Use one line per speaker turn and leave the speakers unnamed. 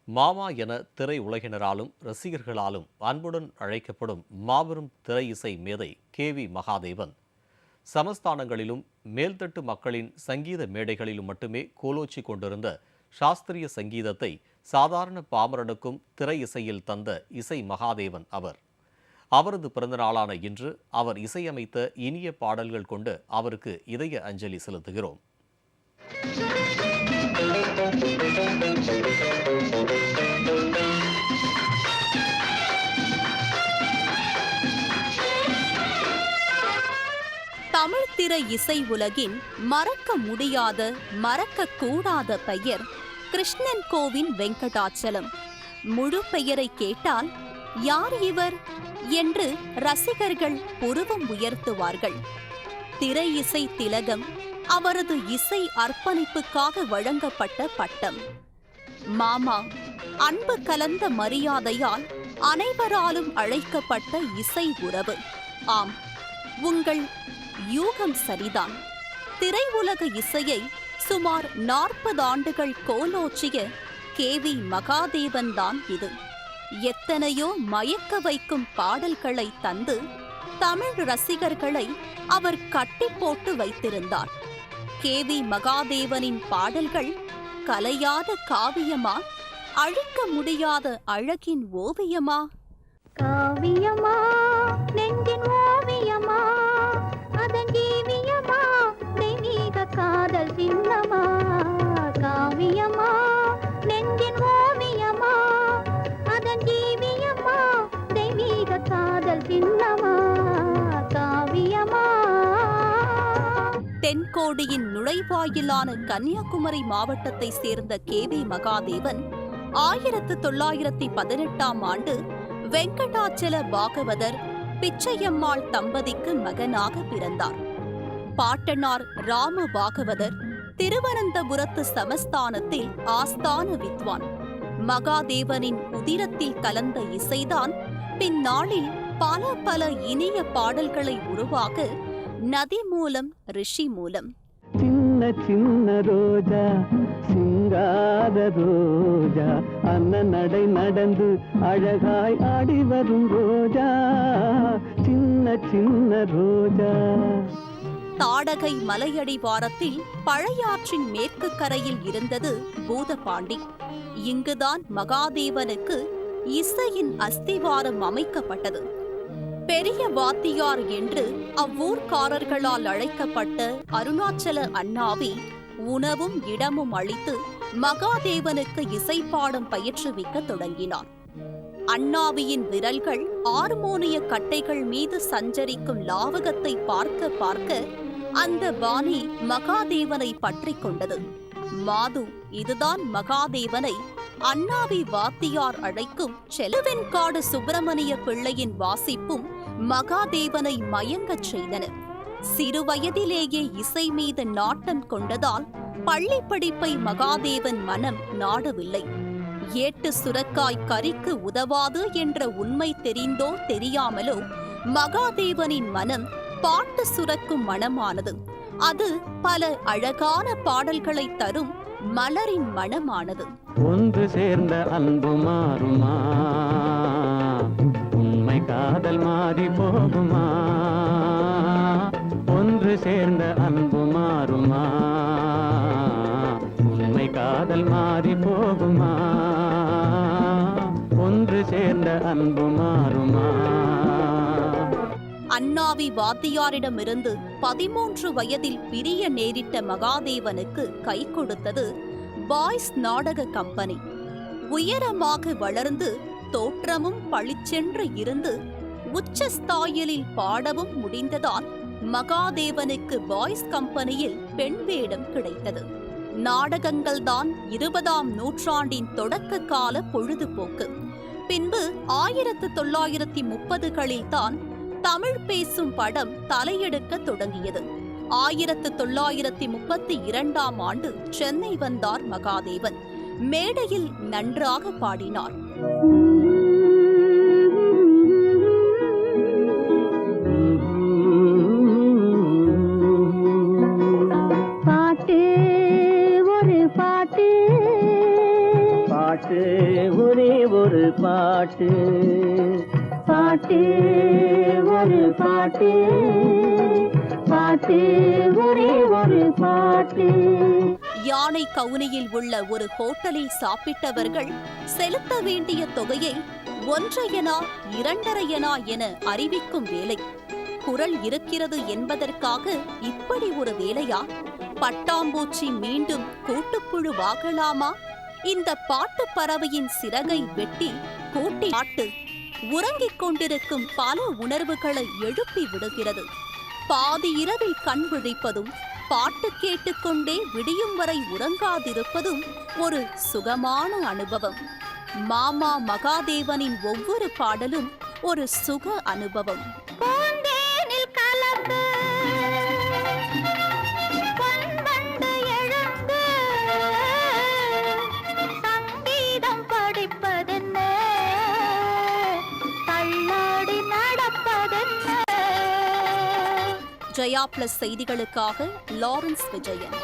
மாமா என திரை உலகினராலும் ரசிகர்களாலும் அன்புடன் அழைக்கப்படும் மாபெரும் திரை இசை மேதை KV மகாதேவன் சமஸ்தானங்களிலும் மேல்தட்டு மக்களின் சங்கீத மேடைகளிலும் மட்டுமே கோலோச்சி கொண்டிருந்த சாஸ்திரிய சங்கீதத்தை சாதாரண பாமரனுக்கும் திரை இசையில் தந்த இசை மகாதேவன் அவர். அவரது பிறந்தநாளான இன்று அவர் இசையமைத்த இனிய பாடல்கள் கொண்டு அவருக்கு இதய அஞ்சலி செலுத்துகிறோம்.
தமிழ் திரை இசை உலகின் மறக்க முடியாத மறக்கக்கூடாத பெயர் கிருஷ்ணன் கோவின் வெங்கடாச்சலம். முழு பெயரை கேட்டால் யார் இவர் என்று ரசிகர்கள் புருவம் உயர்த்துவார்கள். திரை இசை திலகம் அவரது இசை அர்ப்பணிப்புக்காக வழங்கப்பட்ட பட்டம். மாமா அன்பு கலந்த மரியாதையால் அனைவராலும் அழைக்கப்பட்ட இசை உறவு. ஆம், உங்கள் யூகம் சரிதான். திரையுலக இசையை சுமார் 40 ஆண்டுகள் கோலோச்சிய KV மகாதேவன் தான் இது. எத்தனையோ மயக்க வைக்கும் பாடல்களை தந்து தமிழ் ரசிகர்களை அவர் கட்டி போட்டு வைத்திருந்தார். KV மகாதேவனின் பாடல்கள் கலையாத காவியமா, அழிக்க முடியாத அழகின் ஓவியமா?
காவியமா, நெஞ்சின் ஓவியமா, அதன் ஜீவியமா, தெய்வீக காதல் சின்னமா. காவியமா, நெஞ்சின் ஓவியமா, அதன் ஜீவியமா, தெய்வீக காதல் சின்னமா. காவியமா.
தென்கோடியின் நுழைவாயிலான கன்னியாகுமரி மாவட்டத்தை சேர்ந்த KV மகாதேவன் 1918ஆம் ஆண்டு வெங்கடாச்சல பாகவதர் பிச்சையம்மாள் தம்பதிக்கு மகனாக பிறந்தார். பாட்டனார் ராம பாகவதர் திருவனந்தபுரத்து சமஸ்தானத்தில் ஆஸ்தான வித்வான். மகாதேவனின் உதிரத்தில் கலந்த இசைதான் பின்னாளில் பல இனிய பாடல்களை உருவாக நதி மூலம் ரிஷி மூலம்.
சின்ன சின்ன ரோஜா, சிங்காத ரோஜா, அண்ணன் நடை நடந்து அழகாய் ஆடி வரும் ரோஜா, சின்ன சின்ன ரோஜா.
தாடகை மலையடிவாரத்தில் பழையாற்றின் மேற்கு கரையில் இருந்தது பூதபாண்டி. இங்குதான் மகாதேவனுக்கு இசையின் அஸ்திவாரம் அமைக்கப்பட்டது. பெரிய வாத்தியார் என்று அவ்வூர்காரர்களால் அழைக்கப்பட்ட அருணாச்சல அண்ணாவி உணவும் இடமும் அளித்து மகாதேவனுக்கு இசைப்பாடம் பயிற்றுவிக்க தொடங்கினார். அண்ணாவியின் விரல்கள் ஹார்மோனிய கட்டைகள் மீது சஞ்சரிக்கும் லாவகத்தை பார்க்க பார்க்க அந்த பாணி மகாதேவனை பற்றி கொண்டது. மாது இதுதான் மகாதேவனை அண்ணாவி வாத்தியார் அழைக்கும் செலுவெண்காடு சுப்பிரமணிய பிள்ளையின் வாசிப்பும் மகாதேவனை மயங்கச் செய்தன. சிறுவயதிலேயே இசை மீது நாட்டம் கொண்டதால் பள்ளி படிப்பை மகாதேவன் மனம் நாடவில்லை. ஏட்டு சுரக்காய் கறிக்கு உதவாது என்ற உண்மை தெரிந்தோ தெரியாமலோ மகாதேவனின் மனம் பாட்டு சுரக்கும் மனமானது. அது பல அழகான பாடல்களை தரும் மலரின் மனமானது.
ஒன்று சேர்ந்த அன்பு மாறுமா, உண்மை காதல் மாறி போகுமா? ஒன்று சேர்ந்த அன்பு மாறுமா, உண்மை காதல் மாறி போகுமா? ஒன்று சேர்ந்த அன்பு மாறுமா?
அண்ணாவி வாத்தியாரிடமிருந்து 13 வயதில் பிரிய நேரிட்ட மகாதேவனுக்கு கை கொடுத்தது பாய்ஸ் நாடக கம்பெனி. உயரமாக வளர்ந்து தோற்றமும் பளிச்சென்று இருந்து உச்சஸ்தாயிலில் பாடவும் முடிந்ததால் மகாதேவனுக்கு பாய்ஸ் கம்பெனியில் பெண் வேடம் கிடைத்தது. நாடகங்கள்தான் 20ஆம் நூற்றாண்டின் தொடக்க கால பொழுதுபோக்கு. பின்பு 1930களில் தான் தமிழ் பேசும் படம் தலையெடுக்க தொடங்கியது. 1932ஆம் ஆண்டு சென்னை வந்தார் மகாதேவன். மேடையில் நன்றாக பாடினார்.
பாட்டு ஒரு பாட்டு,
பாட்டு ஒரே ஒரு பாட்டு, பாட்டு ஒரு பாட்டு, பாட்டு ஒரே ஒரு பாட்டு.
யானை கவுனியில் உள்ள ஒரு ஹோட்டலில் சாப்பிட்டவர்கள் செலுத்த வேண்டிய தொகையை 1 அணா 2½ அணா என அறிவிக்கும் வேலை. குரல் இருக்கிறது என்பதற்காக இப்படி ஒரு வேலையா? பட்டாம்பூச்சி மீண்டும் கூட்டுப்புழுவாகலாமா? இந்த பாட்டு பறவையின் சிறகை வெட்டி கூட்டி பாட்டு உறங்கிக் கொண்டிருக்கும் பல உணர்வுகளை எழுப்பி விடுகிறது. பாதி இரவில் கண் விழிப்பதும் பாட்டு கேட்டுக்கொண்டே விடியும் வரை உறங்காதிருப்பதும் ஒரு சுகமான அனுபவம். மாமா மகாதேவனின் ஒவ்வொரு பாடலும் ஒரு சுக அனுபவம்.
பூந்தேனில் கலந்து பொன்வண்டு எழுந்து சங்கீதம் படிப்பதென்ன, தள்ளாடி நடப்பதென்ன.
ஜெயா பிளஸ் செய்திகளுக்காக லாரன்ஸ் விஜயன்.